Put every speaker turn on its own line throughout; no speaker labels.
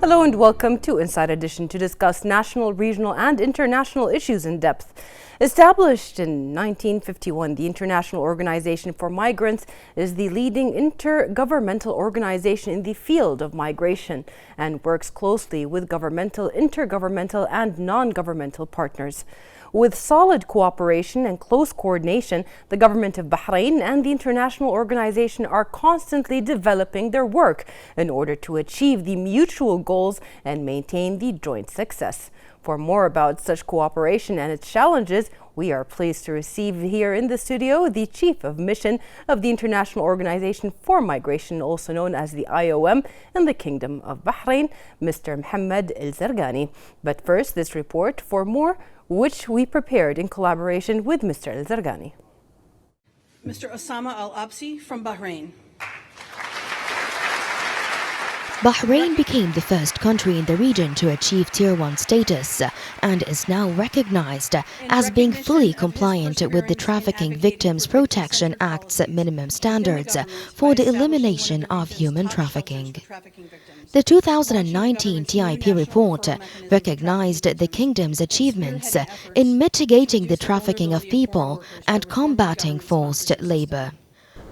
Hello and welcome to Inside Edition to discuss national, regional and international issues in depth. Established in 1951, the International Organization for Migrants is the leading intergovernmental organization in the field of migration and works closely with governmental, intergovernmental and non-governmental partners. With solid cooperation and close coordination, the government of Bahrain and the international organization are constantly developing their work in order to achieve the mutual goals and maintain the joint success. For more about such cooperation and its challenges, we are pleased to receive here in the studio the Chief of Mission of the International Organization for Migration, also known as the IOM, in the Kingdom of Bahrain, Mr. Mohammed Al-Zarqani. But first, this report for more, which we prepared in collaboration with Mr. Al-Zarqani.
Mr. Osama Al-Absi from Bahrain.
Bahrain became the first country in the region to achieve Tier 1 status and is now recognized as being fully compliant with the Trafficking Victims Protection Act's minimum standards for the elimination of human trafficking. The 2019 TIP report recognized the kingdom's achievements in mitigating the trafficking of people and combating forced labor.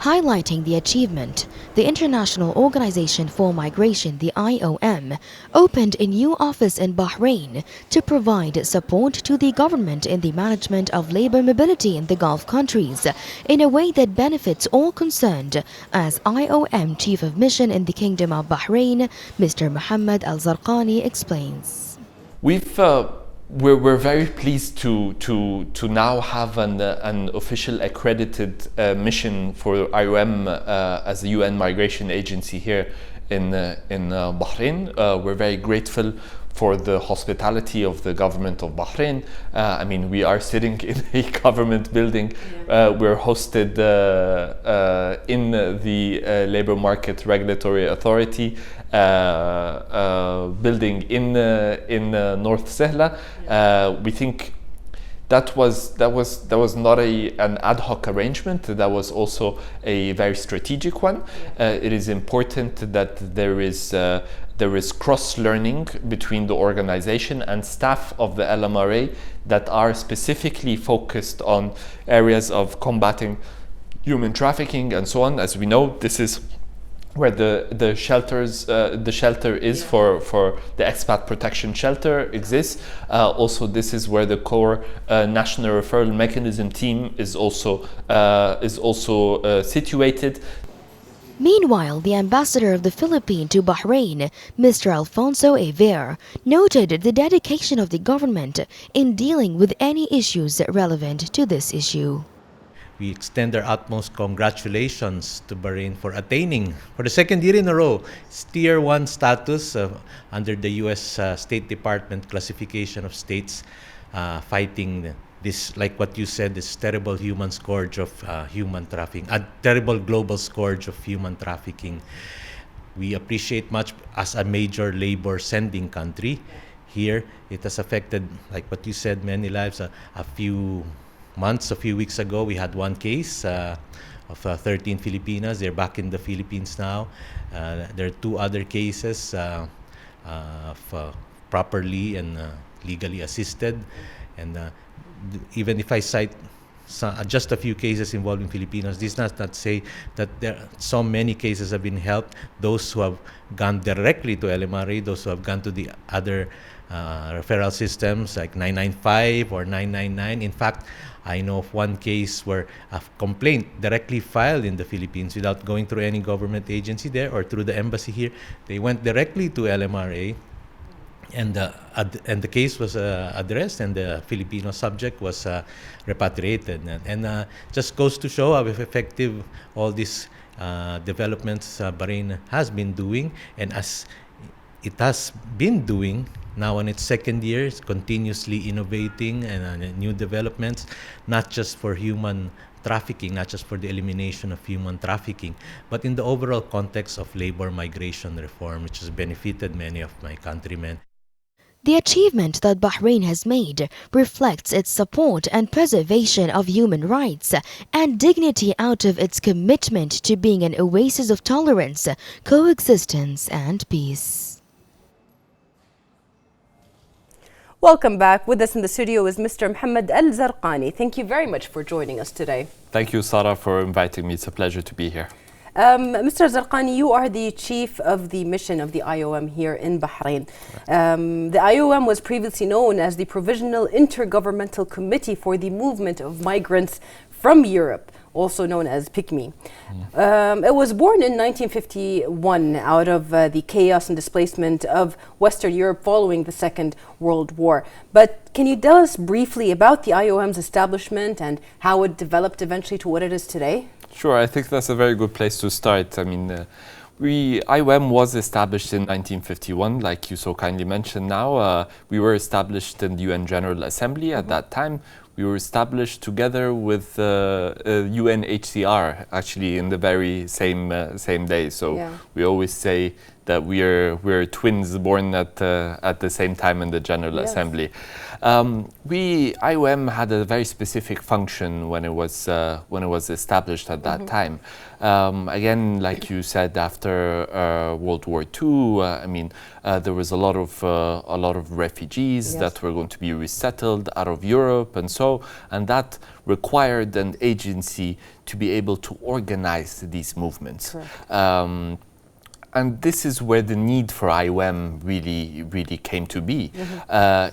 Highlighting the achievement, the International Organization for Migration, the IOM, opened a new office in Bahrain to provide support to the government in the management of labor mobility in the Gulf countries in a way that benefits all concerned, as IOM Chief of Mission in the Kingdom of Bahrain, Mr. Mohammed Al-Zarqani explains.
We're very pleased to now have an official accredited mission for IOM as the UN Migration Agency here in Bahrain. We're very grateful for the hospitality of the government of Bahrain. We are sitting in a government building. We're hosted in the Labor Market Regulatory Authority building in North Sehla. We think that was not an ad hoc arrangement. That was also a very strategic one. It is important that there is cross-learning between the organization and staff of the LMRA that are specifically focused on areas of combating human trafficking and so on. As we know, this is where the shelter is for the expat protection shelter exists. Also, this is where the core national referral mechanism team is also situated.
Meanwhile, the ambassador of the Philippines to Bahrain, Mr. Alfonso Aver, noted the dedication of the government in dealing with any issues relevant to this issue.
We extend our utmost congratulations to Bahrain for attaining, for the second year in a row, Tier 1 status under the U.S. State Department classification of states fighting this, like what you said, this terrible human scourge of human trafficking, a terrible global scourge of human trafficking. We appreciate much as a major labor sending country. Here, it has affected, like what you said, many lives. A few weeks ago, we had one case of 13 Filipinas. They're back in the Philippines now. There are two other cases of properly and legally assisted. And even if I cite just a few cases involving Filipinos, this does not say that there so many cases have been helped. Those who have gone directly to LMRA, those who have gone to the other referral systems like 995 or 999. In fact, I know of one case where a complaint directly filed in the Philippines without going through any government agency there or through the embassy here. They went directly to LMRA, and the case was addressed, and the Filipino subject was repatriated. And just goes to show how effective all these developments Bahrain has been doing, and as it has been doing now in its second year, it's continuously innovating and new developments, not just for human trafficking, not just for the elimination of human trafficking, but in the overall context of labor migration reform, which has benefited many of my countrymen.
The achievement that Bahrain has made reflects its support and preservation of human rights and dignity out of its commitment to being an oasis of tolerance, coexistence, and peace.
Welcome back. With us in the studio is Mr. Mohammed Al-Zarqani. Thank you very much for joining us today.
Thank you, Sarah, for inviting me. It's a pleasure to be here.
Mr. Zarqani, you are the chief of the mission of the IOM here in Bahrain. The IOM was previously known as the Provisional Intergovernmental Committee for the Movement of Migrants from Europe, also known as PICMI. It was born in 1951 out of the chaos and displacement of Western Europe following the Second World War. But can you tell us briefly about the IOM's establishment and how it developed eventually to what it is today?
Sure, I think that's a very good place to start. I mean, IOM was established in 1951, like you so kindly mentioned now. We were established in the UN General Assembly at that time. We were established together with UNHCR, actually, in the very same day. So we always say that we're twins born at the same time in the General Assembly. IOM had a very specific function when it was established at that time. Again, like you said, after World War II, I mean, there was a lot of refugees that were going to be resettled out of Europe, and that required an agency to be able to organize these movements. And this is where the need for IOM really came to be,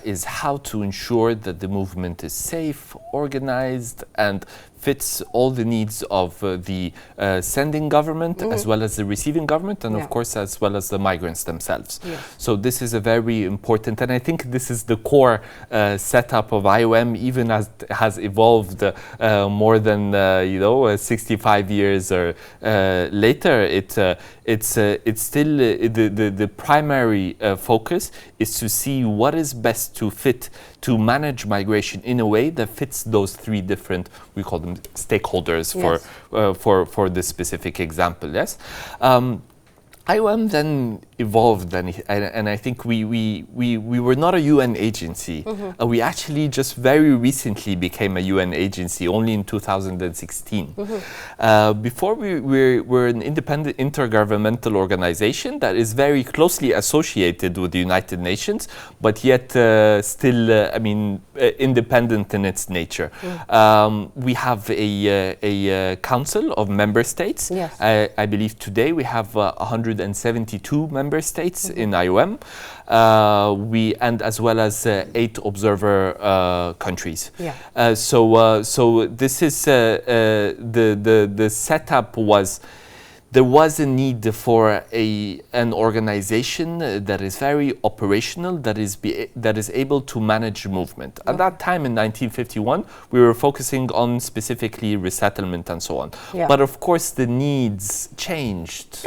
is how to ensure that the movement is safe, organized, and fits all the needs of the sending government as well as the receiving government, and of course as well as the migrants themselves. So this is a very important, and I think this is the core setup of IOM, even as it has evolved more than 65 years or later. It's still the primary focus is to see what is best to manage migration in a way that fits those three different, we call them stakeholders for this specific example. IOM then evolved, and I think we were not a UN agency. We actually just very recently became a UN agency, only in 2016. Before we were an independent intergovernmental organization that is very closely associated with the United Nations, but yet still, independent in its nature. We have a council of member states. I believe today we have 172 member states in IOM, and as well as 8 observer countries. So this is the setup was. There was a need for an organization that is very operational, that is able to manage movement. At that time in 1951, we were focusing on specifically resettlement and so on. But of course, the needs changed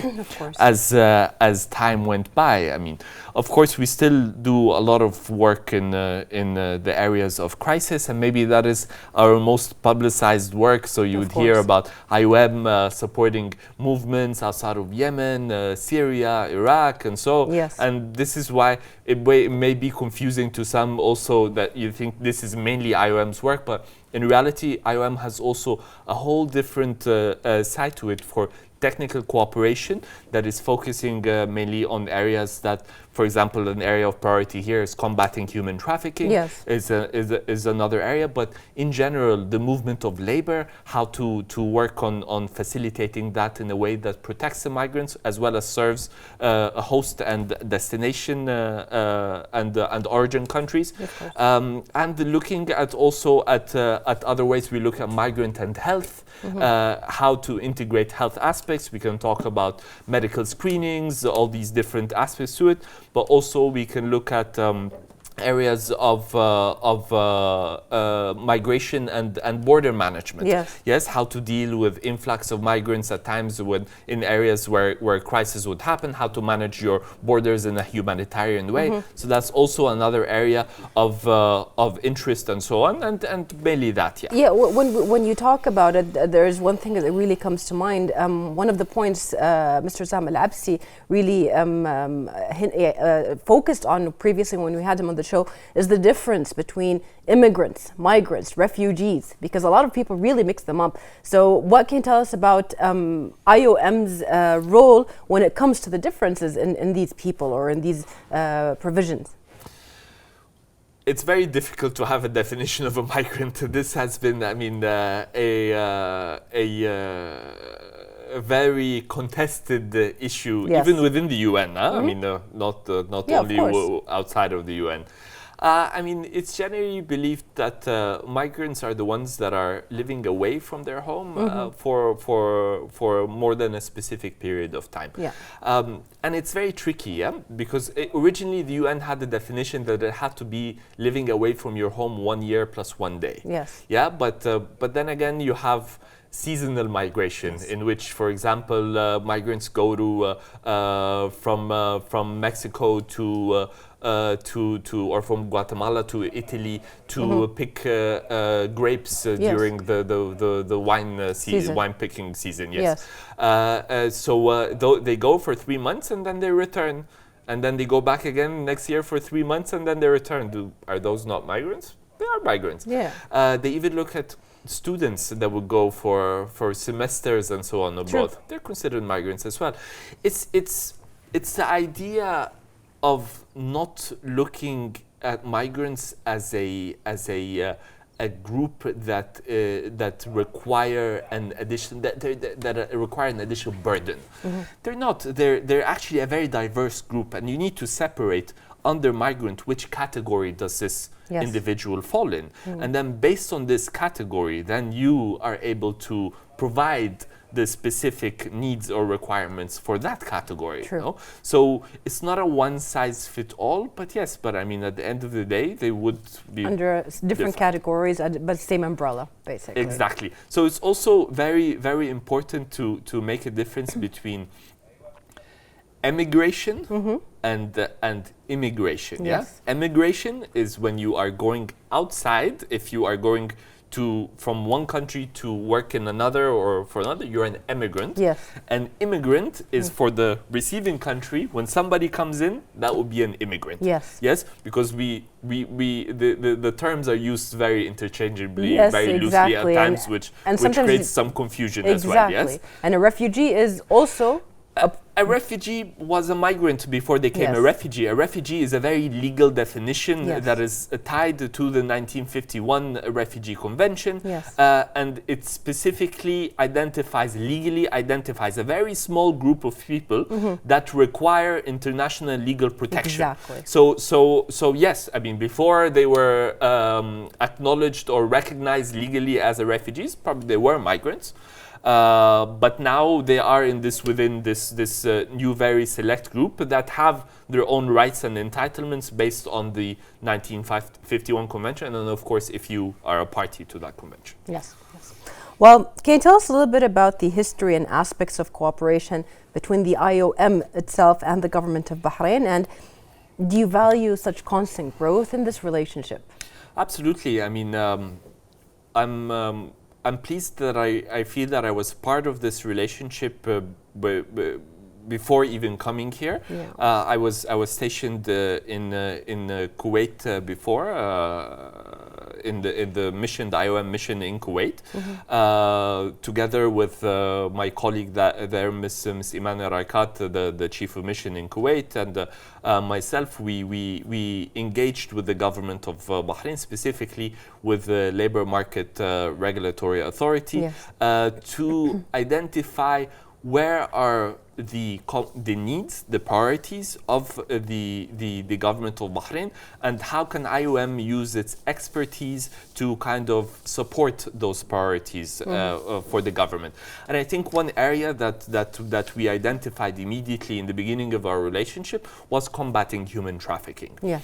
as time went by. I mean, of course, we still do a lot of work in the areas of crisis, and maybe that is our most publicized work. So you would hear about IOM supporting movements outside of Yemen, Syria, Iraq, and so. And this is why it may be confusing to some also that you think this is mainly IOM's work, but in reality, IOM has also a whole different side to it for technical cooperation that is focusing mainly on areas that, for example, an area of priority here is combating human trafficking is another area. But in general, the movement of labor, how to work on facilitating that in a way that protects the migrants as well as serves a host and destination and origin countries. And looking at also at other ways, we look at migrant and health, how to integrate health aspects. We can talk about medical screenings, all these different aspects to it, but also we can look at areas of migration and border management. How to deal with influx of migrants at times when in areas where crisis would happen, how to manage your borders in a humanitarian way. So that's also another area of interest and so on, and mainly that.
When you talk about it, there's one thing that really comes to mind. One of the points Mr. Sam Al-Absi really focused on previously when we had him on the show is the difference between immigrants, migrants, refugees, because a lot of people really mix them up. So what can you tell us about IOM's role when it comes to the differences in these people or in these provisions?
it's very difficult to have a definition of a migrant. This has been, I mean, a very contested issue,
Yes.
even within the UN. I mean, not
Yeah, of
only
course.
outside of the UN. I mean, it's generally believed that migrants are the ones that are living away from their home for more than a specific period of time.
Yeah.
And it's very tricky, yeah? Because originally the UN had the definition that it had to be living away from your home 1 year plus 1 day.
Yes.
Yeah, but then again, you have seasonal migration, in which, for example, migrants go to from Mexico to or from Guatemala to Italy to pick grapes during the wine
Season.
wine picking season. Yes. So they go for 3 months and then they return, and then they go back again next year for 3 months and then they return. Are those not migrants? They are migrants.
Yeah.
They even look at students that would go for semesters and so on abroad.
True.
They're considered migrants as well. It's the idea of not looking at migrants as a group that require an addition that require an additional burden. They're not. They're actually a very diverse group, and you need to separate under migrant which category does this individual fall in, and then based on this category, then you are able to provide the specific needs or requirements for that category.
True.
You know? So it's not a one-size-fits-all, but yes, but I mean, at the end of the day, they would be
Under different categories, but same umbrella, basically.
Exactly. So it's also very, very important to make a difference between emigration and immigration.
Yes.
Yeah. Emigration is when you are going outside. If you are going from one country to work in another or for another, you're an immigrant.
Yes.
An immigrant is for the receiving country. When somebody comes in, that would be an immigrant.
Yes.
Yes, because the terms are used very interchangeably,
Yes,
very loosely
exactly.
at times, which
sometimes
creates some confusion
exactly.
as well. Yes.
And a refugee is also
A refugee was a migrant before they became
Yes.
a refugee. A refugee is a very legal definition
Yes.
that is tied to the 1951 Refugee Convention.
Yes.
And it specifically legally identifies a very small group of people that require international legal protection.
Exactly.
So yes, I mean, before they were acknowledged or recognized legally as refugees, probably they were migrants. But now they are within this new very select group that have their own rights and entitlements based on the 1951 convention, and then of course if you are a party to that convention.
Yes. Well, can you tell us a little bit about the history and aspects of cooperation between the IOM itself and the government of Bahrain, and do you value such constant growth in this relationship?
Absolutely. I mean, I'm pleased that I feel that I was part of this relationship before even coming here.
Yeah.
I was stationed in Kuwait before in the mission, the IOM mission in Kuwait, together with my colleague there, Ms. Iman Raikat, the chief of mission in Kuwait, and myself. We engaged with the government of Bahrain, specifically with the Labor Market Regulatory Authority,
Yes.
to identify where are the needs, the priorities of the government of Bahrain, and how can IOM use its expertise to kind of support those priorities for the government. And I think one area that we identified immediately in the beginning of our relationship was combating human trafficking.
Yeah.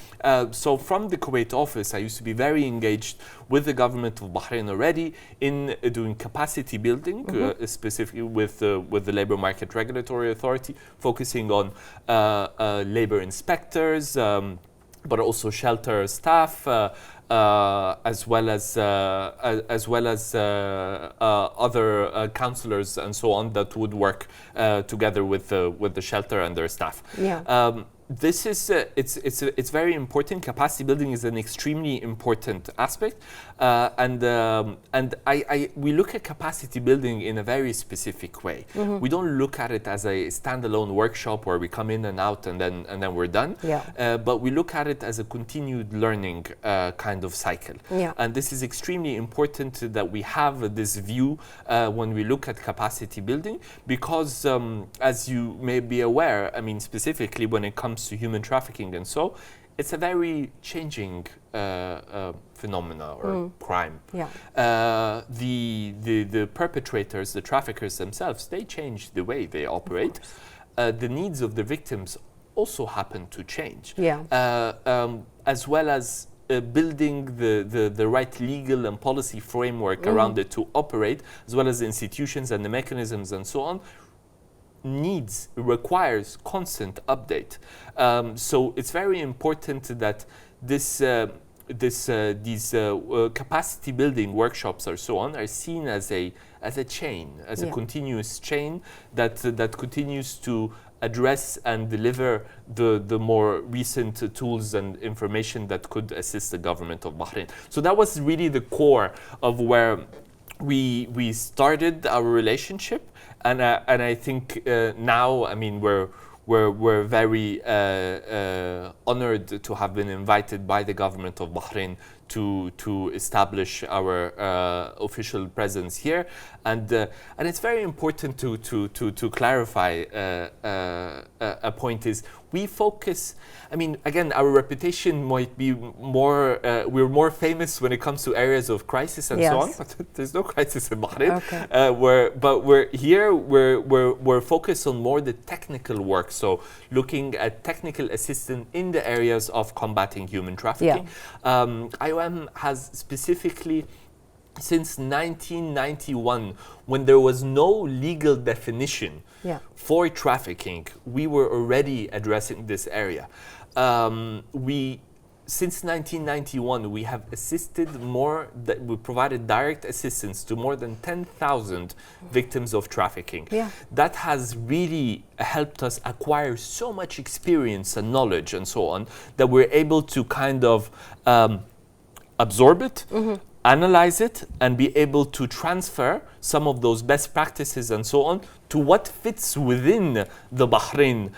So from the Kuwait office, I used to be very engaged with the government of Bahrain already in doing capacity building, specifically with the Labor Market Regulatory Authority, focusing on labor inspectors, but also shelter staff, as well as other counselors and so on that would work together with the shelter and their staff.
Yeah.
this is it's very important. Capacity building is an extremely important aspect, and we look at capacity building in a very specific way. We don't look at it as a standalone workshop where we come in and out and then we're done. But we look at it as a continued learning kind of cycle. And this is extremely important that we have this view when we look at capacity building, because as you may be aware, I mean, specifically when it comes to human trafficking and so, it's a very changing phenomena or crime. The perpetrators, the traffickers themselves, they change the way they operate. The needs of the victims also happen to change. As well as building the right legal and policy framework around it to operate, as well as the institutions and the mechanisms and so on, requires constant update. So it's very important that these capacity building workshops or so on are seen as a chain, as a continuous chain that continues to address and deliver the more recent tools and information that could assist the government of Bahrain. So that was really the core of where we started our relationship, and I think now, I mean, we're very honored to have been invited by the government of Bahrain to establish our official presence here, and it's very important to clarify a point is we focus. I mean, again, our reputation might be more. We're more famous when it comes to areas of crisis and so on. But there's no crisis in Bahrain. We're focused on more the technical work. So looking at technical assistance in the areas of combating human trafficking. IOM has specifically, since 1991, when there was no legal definition for trafficking, we were already addressing this area. Since 1991, we have assisted we provided direct assistance to more than 10,000 victims of trafficking. That has really helped us acquire so much experience and knowledge and so on, that we're able to kind of absorb it, analyze it, and be able to transfer some of those best practices and so on to what fits within the Bahrain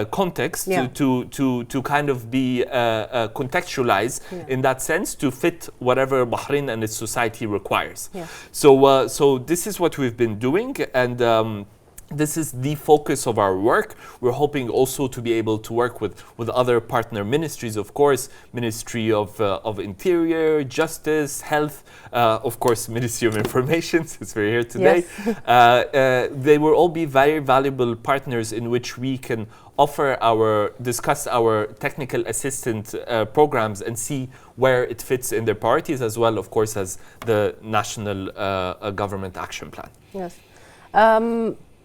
context, to kind of be contextualized in that sense, to fit whatever Bahrain and its society requires. So this is what we've been doing, and this is the focus of our work. We're hoping also to be able to work with other partner ministries, of course, Ministry of Interior, Justice, Health, of course, Ministry of Information, since we're here today. They will all be very valuable partners in which we can discuss our technical assistance programs and see where it fits in their priorities, as well, of course, as the national government action plan.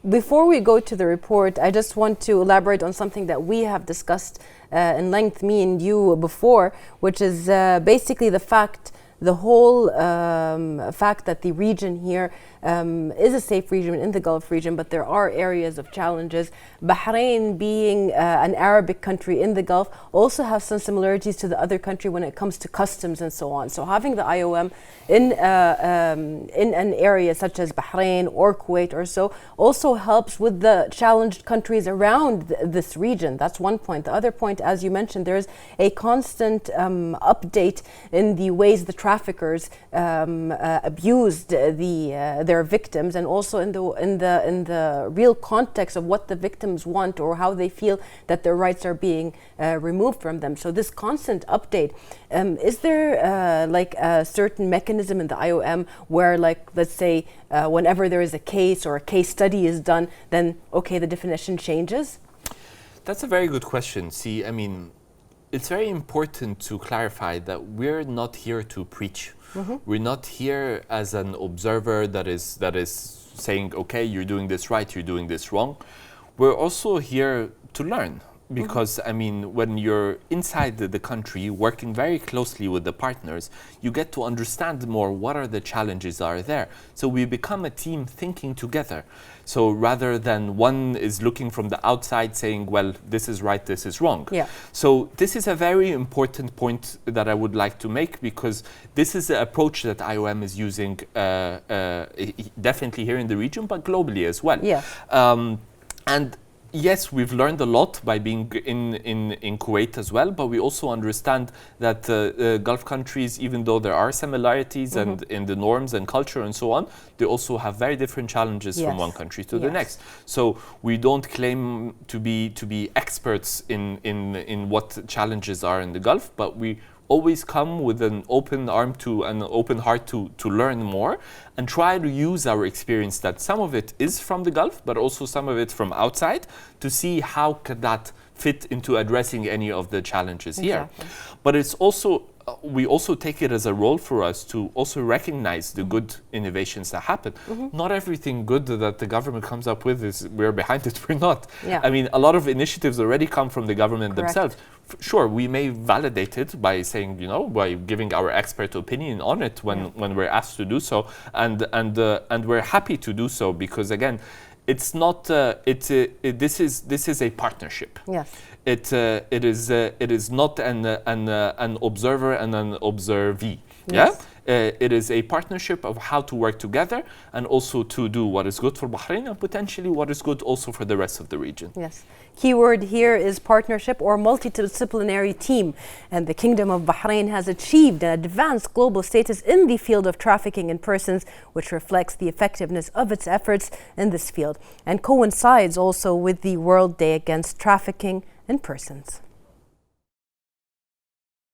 Before we go to the report, I just want to elaborate on something that we have discussed in length, me and you, before, which is basically the whole fact that the region here is a safe region in the Gulf region, but there are areas of challenges. Bahrain, being an Arabic country in the Gulf, also has some similarities to the other country when it comes to customs and so on. So having the IOM in an area such as Bahrain or Kuwait or so also helps with the challenged countries around this region. That's one point. The other point, as you mentioned, there's a constant update in the ways the traffickers abused their victims, and also in the real context of what the victims want or how they feel that their rights are being removed from them. So this constant update, is there like a certain mechanism in the IOM where, like, let's say whenever there is a case or a case study is done, then okay, the definition changes?
That's a very good question. See, I mean, it's very important to clarify that we're not here to preach. We're not here as an observer that is saying, okay, you're doing this right, you're doing this wrong. We're also here to learn. because I mean, when you're inside the country, working very closely with the partners, you get to understand more what are the challenges are there. So we become a team thinking together. So rather than one is looking from the outside saying, well, this is right, this is wrong.
Yeah.
So this is a very important point that I would like to make, because this is the approach that IOM is using definitely here in the region, but globally as well.
Yeah.
And yes, we've learned a lot by being in Kuwait as well, but we also understand that Gulf countries, even though there are similarities and in the norms and culture and so on, they also have very different challenges from one country to the next. So we don't claim to be experts in what challenges are in the Gulf, but we always come with an open arm to an open heart to learn more and try to use our experience, that some of it is from the Gulf, but also some of it from outside, to see how could that fit into addressing any of the challenges here. But it's also, we also take it as a role for us to also recognize the good innovations that happen. Not everything good that the government comes up with is we're behind it, we're not. I mean, a lot of initiatives already come from the government themselves. Sure, we may validate it by saying, you know, by giving our expert opinion on it when we're asked to do so, and we're happy to do so, because again, it's not. This is a partnership. Yes. It is not an observer and an observee. Yes. Yeah. It is a partnership of how to work together and also to do what is good for Bahrain and potentially what is good also for the rest of the region.
Yes. Keyword here is partnership or multidisciplinary team. And the Kingdom of Bahrain has achieved an advanced global status in the field of trafficking in persons, which reflects the effectiveness of its efforts in this field and coincides also with the World Day Against Trafficking in Persons.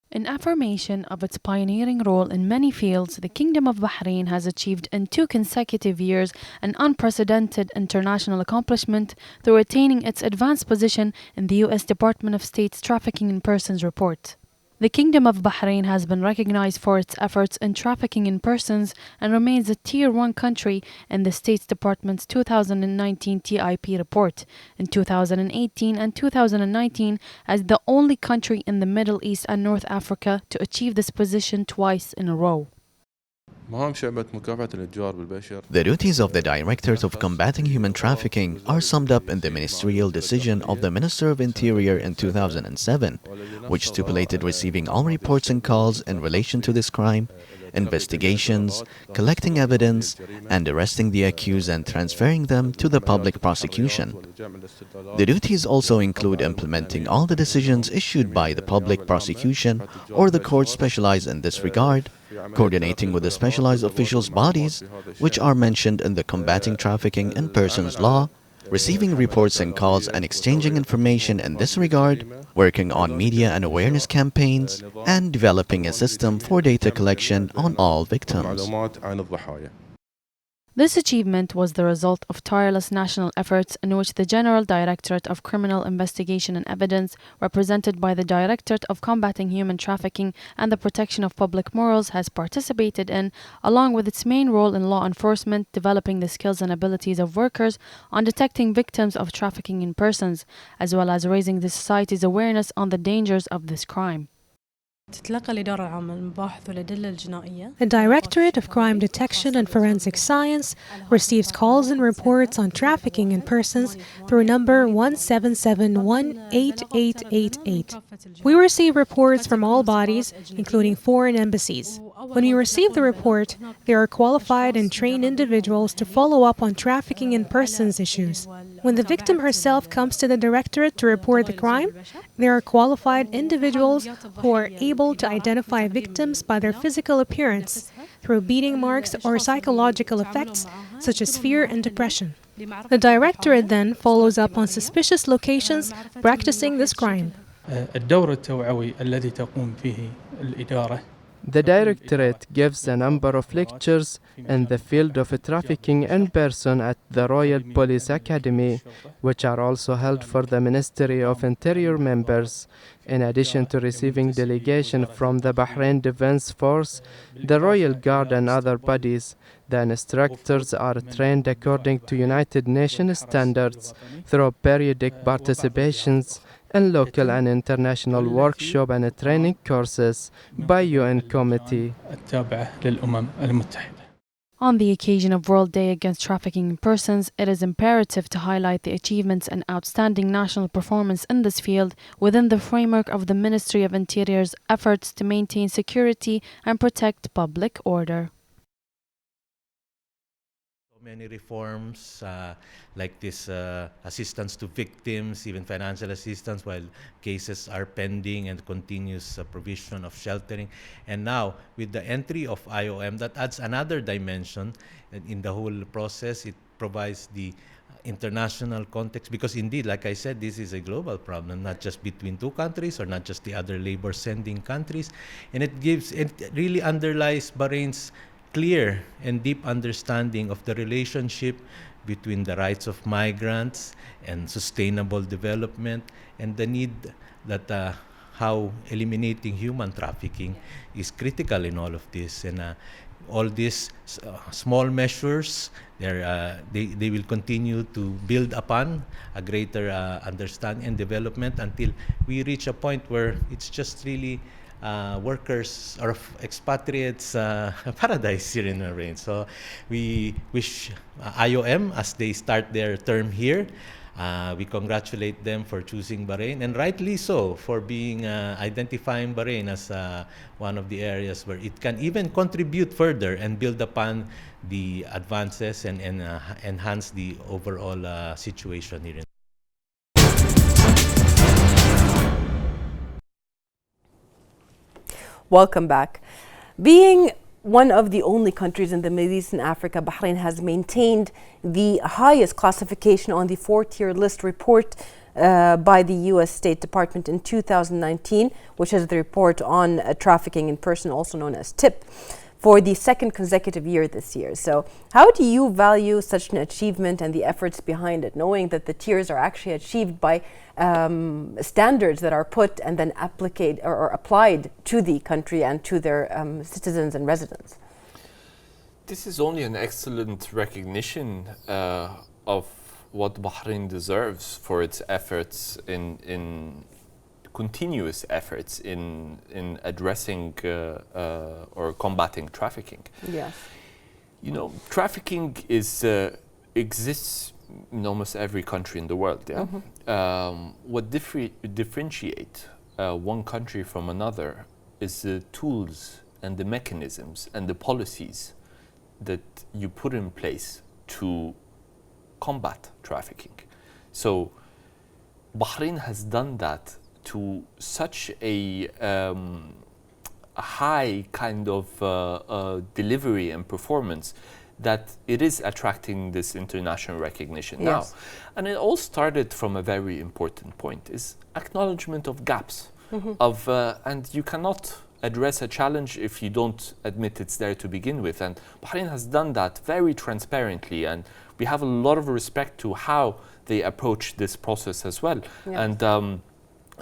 In affirmation of its pioneering role in many fields, the Kingdom of Bahrain has achieved in 2 consecutive years an unprecedented international accomplishment through attaining its advanced position in the U.S. Department of State's Trafficking in Persons report. The Kingdom of Bahrain has been recognized for its efforts in trafficking in persons and remains a Tier 1 country in the State Department's 2019 TIP report. In 2018 and 2019, as the only country in the Middle East and North Africa to achieve this position twice in a row.
The duties of the Directorate of Combating Human Trafficking are summed up in the ministerial decision of the Minister of Interior in 2007, which stipulated receiving all reports and calls in relation to this crime, investigations, collecting evidence, and arresting the accused and transferring them to the public prosecution. The duties also include implementing all the decisions issued by the public prosecution or the court specialized in this regard, coordinating with the specialized officials' bodies, which are mentioned in the Combating Trafficking in Persons Law, receiving reports and calls and exchanging information in this regard, working on media and awareness campaigns, and developing a system for data collection on all victims.
This achievement was the result of tireless national efforts in which the General Directorate of Criminal Investigation and Evidence, represented by the Directorate of Combating Human Trafficking and the Protection of Public Morals, has participated in, along with its main role in law enforcement, developing the skills and abilities of workers on detecting victims of trafficking in persons, as well as raising the society's awareness on the dangers of this crime.
The Directorate of Crime Detection and Forensic Science receives calls and reports on trafficking in persons through number 177-18888. We receive reports from all bodies, including foreign embassies. When we receive the report, there are qualified and trained individuals to follow up on trafficking in persons issues. When the victim herself comes to the Directorate to report the crime, there are qualified individuals who are able to identify victims by their physical appearance through beating marks or psychological effects such as fear and depression. The Directorate then follows up on suspicious locations practicing this crime.
The Directorate gives a number of lectures in the field of trafficking in person at the Royal Police Academy, which are also held for the Ministry of Interior members. In addition to receiving delegation from the Bahrain Defense Force, the Royal Guard and other bodies, the instructors are trained according to United Nations standards through periodic participations and local and international workshop and training courses by UN committee.
On the occasion of World Day Against Trafficking in Persons, it is imperative to highlight the achievements and outstanding national performance in this field within the framework of the Ministry of Interior's efforts to maintain security and protect public order.
Many reforms like this assistance to victims, even financial assistance while cases are pending, and continuous provision of sheltering. And now with the entry of IOM, that adds another dimension in the whole process. It provides the international context, because indeed, like I said, this is a global problem, not just between two countries or not just the other labor sending countries. And it really underlies Bahrain's clear and deep understanding of the relationship between the rights of migrants and sustainable development, and the need that how eliminating human trafficking is critical in all of this. And all these small measures, they will continue to build upon a greater understanding and development until we reach a point where it's just really workers or expatriates paradise here in Bahrain. So we wish IOM, as they start their term here, we congratulate them for choosing Bahrain, and rightly so, for being identifying Bahrain as one of the areas where it can even contribute further and build upon the advances and enhance the overall situation here in
Welcome back. Being one of the only countries in the Middle East and Africa, Bahrain has maintained the highest classification on the 4-tier list report by the U.S. State Department in 2019, which is the report on trafficking in person, also known as TIP, for the second consecutive year this year. So how do you value such an achievement and the efforts behind it, knowing that the tiers are actually achieved by standards that are put and then applied to the country and to their citizens and residents?
This is only an excellent recognition of what Bahrain deserves for its efforts in continuous efforts in addressing or combating trafficking.
Yes.
You know, trafficking exists in almost every country in the world. Yeah. Mm-hmm. What differentiate one country from another is the tools and the mechanisms and the policies that you put in place to combat trafficking. So Bahrain has done that to such a high kind of delivery and performance that it is attracting this international recognition now. And it all started from a very important point, is acknowledgement of gaps. Mm-hmm. And you cannot address a challenge if you don't admit it's there to begin with. And Bahrain has done that very transparently, and we have a lot of respect to how they approach this process as well. Yes.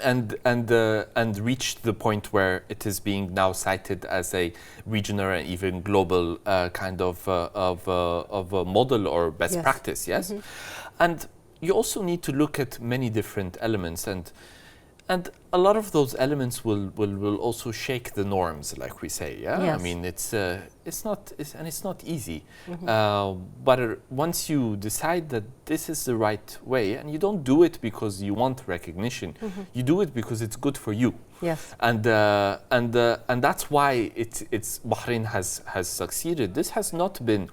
And reached the point where it is being now cited as a regional and even global kind of a model or best practice. Yes. Mm-hmm. And you also need to look at many different elements, and a lot of those elements will also shake the norms, like we say. Yeah. Yes. I mean, it's not easy. Mm-hmm. But once you decide that this is the right way, and you don't do it because you want recognition, mm-hmm. you do it because it's good for you.
Yes.
And that's why it's Bahrain has succeeded. This has not been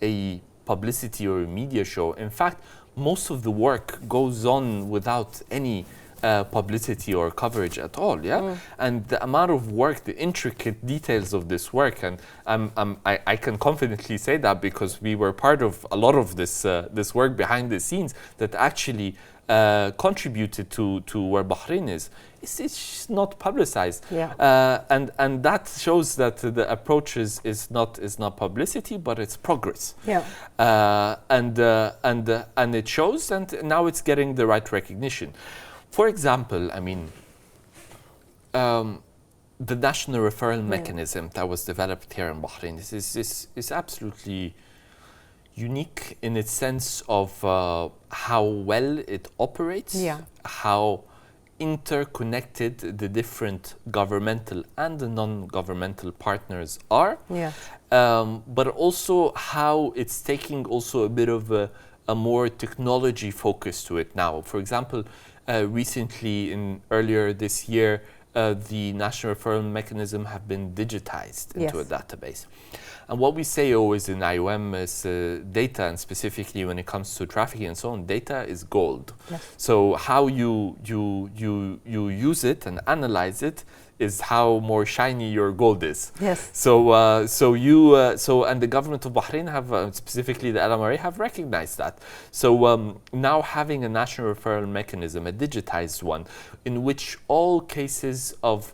a publicity or a media show. In fact, most of the work goes on without any publicity or coverage at all, yeah. Mm. And the amount of work, the intricate details of this work, and I can confidently say that because we were part of a lot of this work behind the scenes that actually contributed to where Bahrain is. It's not publicized, yeah. And that shows that the approach is not publicity, but it's progress.
Yeah.
And it shows, and now it's getting the right recognition. For example, I mean, the national referral mechanism that was developed here in Bahrain is absolutely unique in its sense of how well it operates, how interconnected the different governmental and the non-governmental partners are, but also how it's taking also a bit of a more technology focus to it now. For example, recently, earlier this year, the national referral mechanism have been digitized into a database. And what we say always in IOM is data, and specifically when it comes to trafficking and so on, data is gold. So how you use it and analyze it is how more shiny your gold is. So and the government of Bahrain have, specifically the LMRA, have recognized that. So now having a national referral mechanism, a digitized one, in which all cases of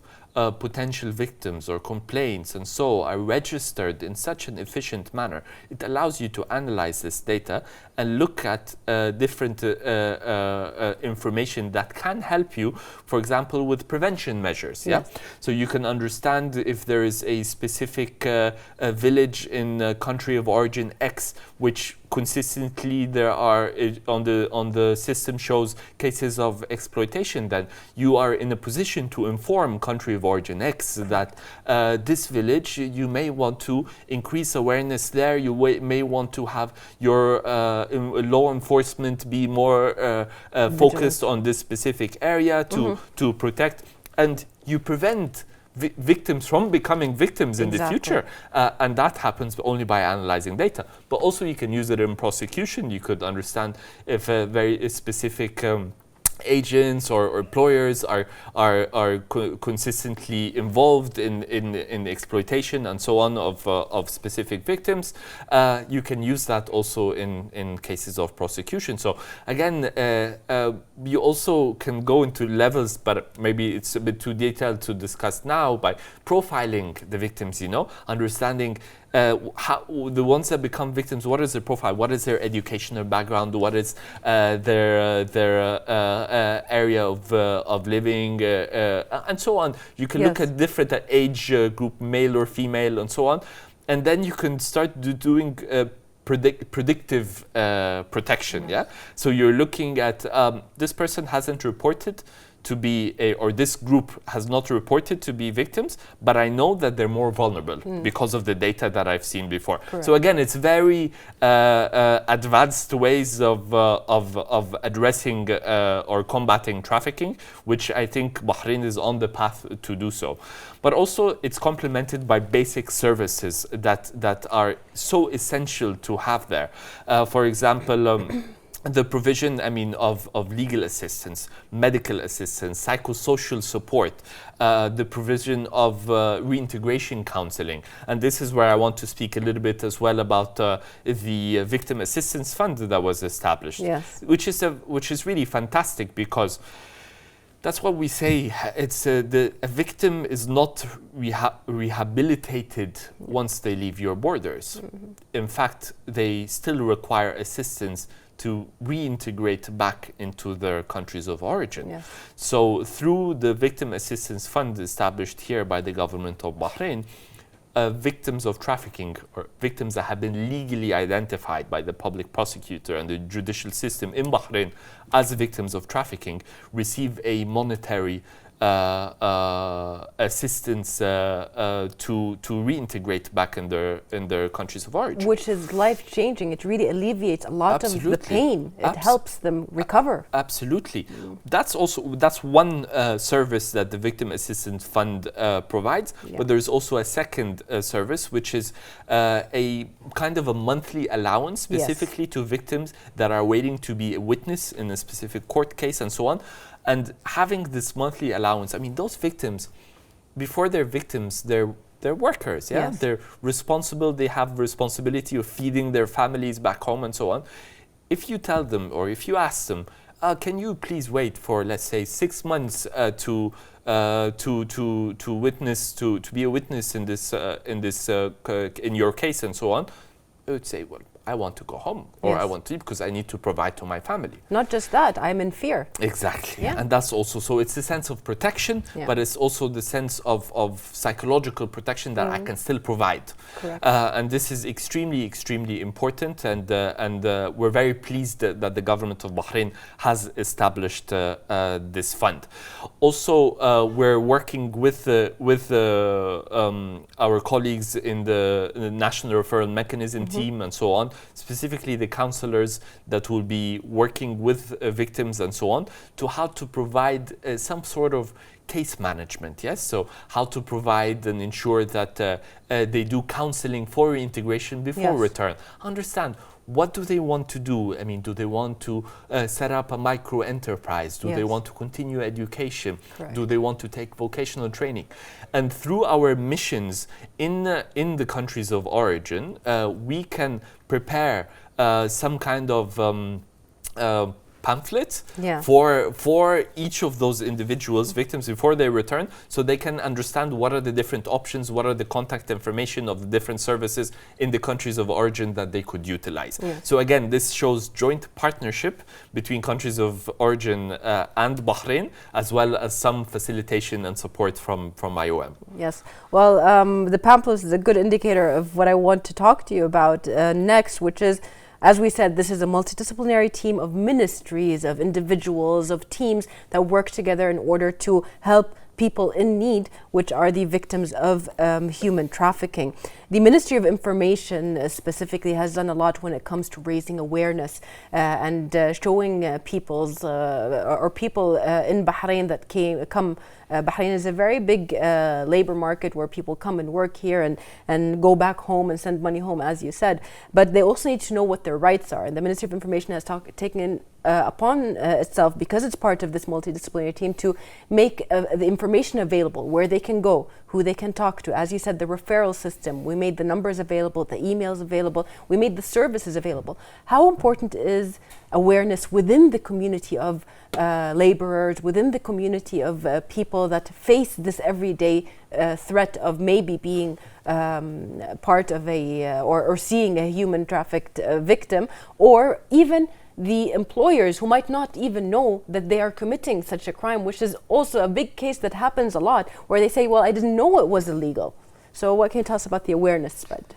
potential victims or complaints and so are registered in such an efficient manner, it allows you to analyze this data and look at different information that can help you, for example, with prevention measures. So you can understand if there is a specific village in country of origin X, which consistently there are on the system shows cases of exploitation, then you are in a position to inform country of origin X that this village, you may want to increase awareness there, you may want to have your law enforcement be more focused on this specific area to protect, and you prevent victims from becoming victims in the future, and that happens only by analyzing data. But also you can use it in prosecution. You could understand if a very specific agents or employers are consistently involved in exploitation and so on of specific victims. You can use that also in cases of prosecution. So again, you also can go into levels, but maybe it's a bit too detailed to discuss now, by profiling the victims, understanding how the ones that become victims, what is their profile, what is their educational background, what is their area of living, and so on. You can look at different age group, male or female, and so on, and then you can start doing predictive protection. So you're looking at this person hasn't reported to be or this group has not reported to be victims, but I know that they're more vulnerable because of the data that I've seen before. So again, it's very advanced ways of addressing or combating trafficking, which I think Bahrain is on the path to do so. But also it's complemented by basic services that are so essential to have there. For example, the provision, of legal assistance, medical assistance, psychosocial support, the provision of reintegration counseling. And this is where I want to speak a little bit as well about the Victim Assistance Fund that was established, which is really fantastic, because that's what we say. It's a victim is not rehabilitated once they leave your borders. In fact, they still require assistance to reintegrate back into their countries of origin. So through the Victim Assistance Fund established here by the government of Bahrain, victims of trafficking or victims that have been legally identified by the public prosecutor and the judicial system in Bahrain as victims of trafficking receive a monetary assistance to reintegrate back in their countries of origin,
which is life-changing. It really alleviates a lot of the pain. It helps them recover.
Absolutely. That's one service that the Victim Assistance Fund provides. But there's also a second service, which is a kind of a monthly allowance specifically to victims that are waiting to be a witness in a specific court case and so on. And having this monthly allowance, those victims, before they're victims, they're workers, They're responsible, they have responsibility of feeding their families back home and so on. If you tell them, or if you ask them, can you please wait for, let's say, 6 months to witness, to be a witness in this in your case and so on, I would say, well, I want to go home, or
Yes.
I want to leave because I need to provide to my family.
Not just that, I'm in fear.
Exactly.
Yeah.
And that's also, so it's the sense of protection,
Yeah.
but it's also the sense of psychological protection that I can still provide.
Correct.
And this is extremely, extremely important. And we're very pleased that the government of Bahrain has established this fund. Also, we're working with our colleagues in the National Referral Mechanism team and so on, specifically the counselors that will be working with victims and so on, to how to provide some sort of case management, yes? So how to provide and ensure that they do counseling for reintegration before
Yes.
return. Understand, what do they want to do? I mean, do they want to set up a micro enterprise? Do they
Yes.
want to continue education?
Correct.
Do they want to take vocational training? And through our missions in the countries of origin, we can prepare some kind of pamphlet
Yeah.
for each of those individuals, victims, before they return, so they can understand what are the different options, what are the contact information of the different services in the countries of origin that they could utilize.
Yeah.
So again, this shows joint partnership between countries of origin and Bahrain, as well as some facilitation and support from IOM.
Yes. Well, the pamphlet is a good indicator of what I want to talk to you about next, which is, as we said, this is a multidisciplinary team of ministries, of individuals, of teams that work together in order to help people in need, which are the victims of human trafficking. The Ministry of Information specifically has done a lot when it comes to raising awareness and showing peoples or people in Bahrain that come. Bahrain is a very big labor market where people come and work here and go back home and send money home, as you said. But they also need to know what their rights are. And the Ministry of Information has taken upon itself, because it's part of this multidisciplinary team, to make the information available, where they can go, who they can talk to. As you said, the referral system, we made the numbers available, the emails available, we made the services available. How important is awareness within the community of laborers, within the community of people that face this everyday threat of maybe being part of a, or seeing a human trafficked victim, or even the employers who might not even know that they are committing such a crime, which is also a big case that happens a lot, where they say, well, I didn't know it was illegal. So what can you tell us about the awareness spread?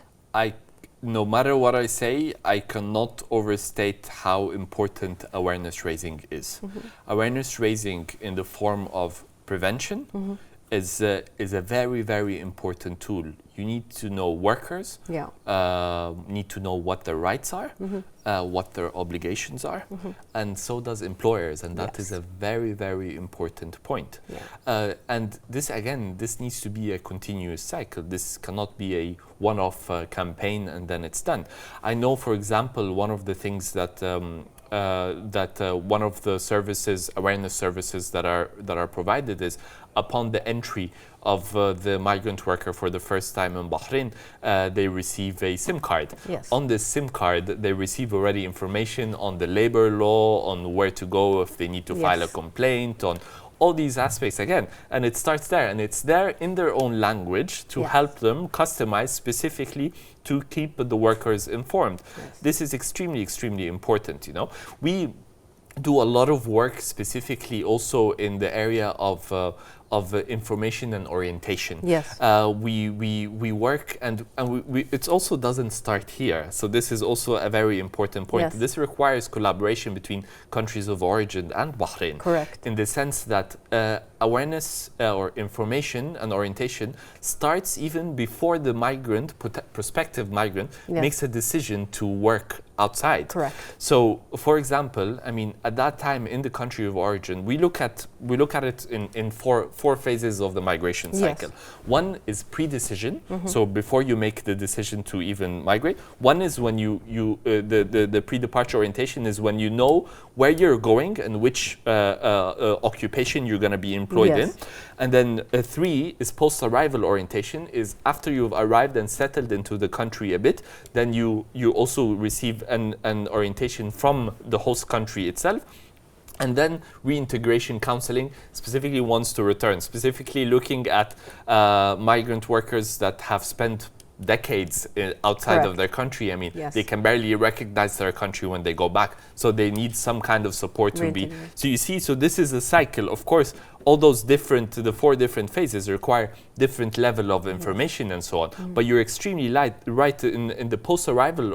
No matter what I say, I cannot overstate how important awareness raising is. Awareness raising in the form of prevention is a very, very important tool. You need to know workers, need to know what their rights are, what their obligations are, and so does employers, and that is a very, very important point. And this, again, this needs to be a continuous cycle. This cannot be a one-off campaign and then it's done. I know, for example, one of the things that one of the services, awareness services that are provided is, upon the entry of the migrant worker for the first time in Bahrain, they receive a SIM card. On this SIM card, they receive already information on the labor law, on where to go if they need to file a complaint, on all these aspects again. And it starts there, and it's there in their own language to help them customize specifically to keep the workers informed. This is extremely, extremely important, you know. We do a lot of work specifically also in the area of information and orientation. We work, and it also doesn't start here. So this is also a very important point. This requires collaboration between countries of origin and Bahrain.
Correct.
In the sense that awareness or information and orientation starts even before the migrant, prospective migrant, makes a decision to work outside.
Correct.
So, for example, I mean, at that time in the country of origin, we look at it in four phases of the migration cycle. One is pre-decision, so before you make the decision to even migrate. One is when the pre-departure orientation is when you know where you're going and which occupation you're going to be employed in. And then 3 is post-arrival orientation, is after you've arrived and settled into the country a bit, then you also receive an orientation from the host country itself. And then reintegration counseling, specifically wants to return, specifically looking at migrant workers that have spent decades outside of
Correct.
their country. I mean,
Yes.
they can barely recognize their country when they go back. So they need some kind of support to be. So you see, so this is a cycle. Of course, all those the 4 different phases require different level of information and so on. But you're extremely right in the post-arrival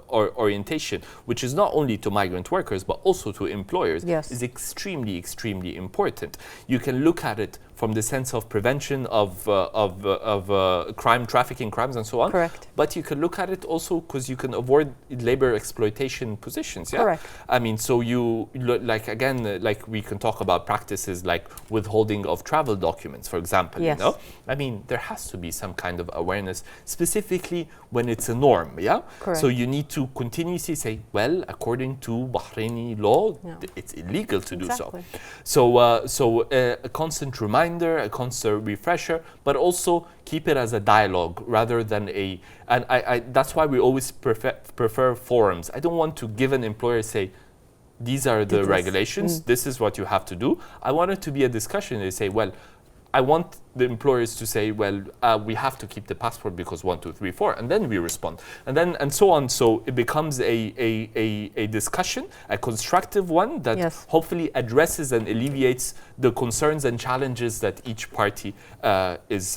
orientation, which is not only to migrant workers, but also to employers,
Yes.
is extremely, extremely important. You can look at it from the sense of prevention of crime, trafficking crimes and so on.
Correct.
But you can look at it also because you can avoid labor exploitation positions. Yeah?
Correct.
I mean, so like again, like we can talk about practices like withholding of travel documents, for example.
Yes.
You know, I mean, there has to be some kind of awareness, specifically when it's a norm. Yeah.
Correct.
So you need to continuously say, well, according to Bahraini law, it's illegal to do so. So a constant reminder, a constant refresher, but also keep it as a dialogue rather than and that's why we always prefer forums. I don't want to give an employer say, these are the regulations, this is what you have to do. I want it to be a discussion. They say, well, I want the employers to say, well, we have to keep the passport because 1, 2, 3, 4, and then we respond, and so on. So it becomes a discussion, a constructive one that hopefully addresses and alleviates the concerns and challenges that each party is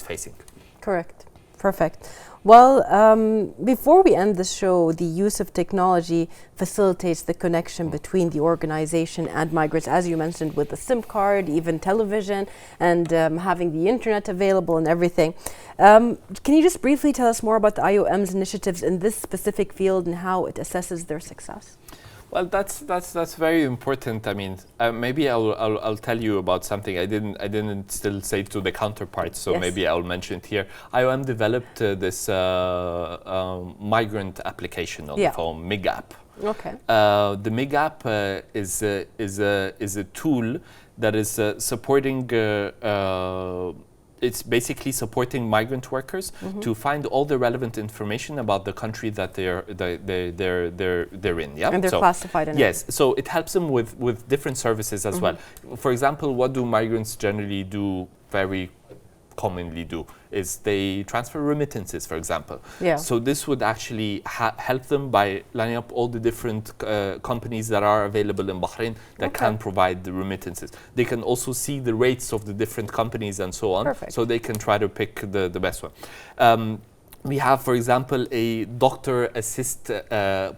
facing.
Correct. Perfect. Well, before we end the show, the use of technology facilitates the connection between the organization and migrants, as you mentioned, with the SIM card, even television, and having the internet available and everything. Can you just briefly tell us more about the IOM's initiatives in this specific field and how it assesses their success?
Well, that's very important. I mean, maybe I'll tell you about something I didn't still say to the counterparts, so maybe I'll mention it here. IOM developed this migrant application on the phone, MIG app.
Okay.
The MIG app is a tool that is supporting. It's basically supporting migrant workers to find all the relevant information about the country that they're in. Yeah,
and they're classified in
yes. So it helps them with different services as well. For example, what do migrants generally do? Very commonly do is they transfer remittances, for example.
Yeah.
So this would actually help them by lining up all the different companies that are available in Bahrain that can provide the remittances. They can also see the rates of the different companies and so on.
Perfect.
So they can try to pick the best one. We have, for example, a doctor assist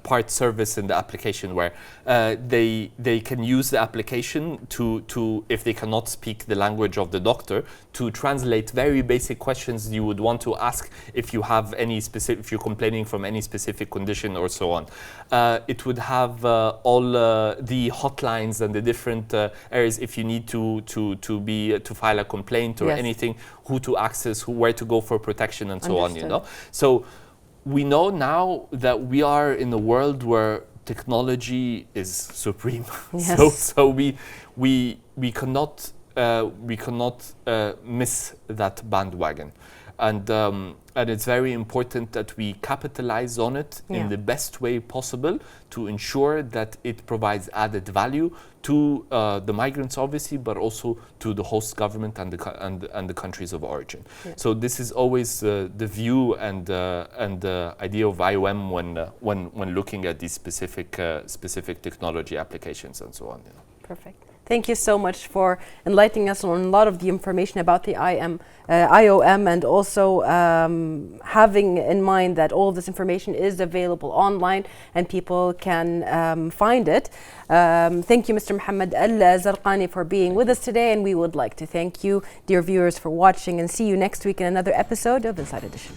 part service in the application where they can use the application to, if they cannot speak the language of the doctor, to translate very basic questions you would want to ask if you have any specific, if you're complaining from any specific condition or so on. It would have all the hotlines and the different areas if you need to file a complaint or anything, who to access, where to go for protection and so on, you know. So we know now that we are in a world where technology is supreme.
Yes.
So we cannot miss that bandwagon, and it's very important that we capitalize on it in the best way possible to ensure that it provides added value to the migrants, obviously, but also to the host government and the countries of origin. Yeah. So this is always the view and the idea of IOM when looking at these specific technology applications and so on. You know.
Perfect. Thank you so much for enlightening us on a lot of the information about the IOM and also having in mind that all of this information is available online and people can find it. Thank you, Mr. Mohammed Al-Zarqani, for being with us today, and we would like to thank you, dear viewers, for watching, and see you next week in another episode of Inside Edition.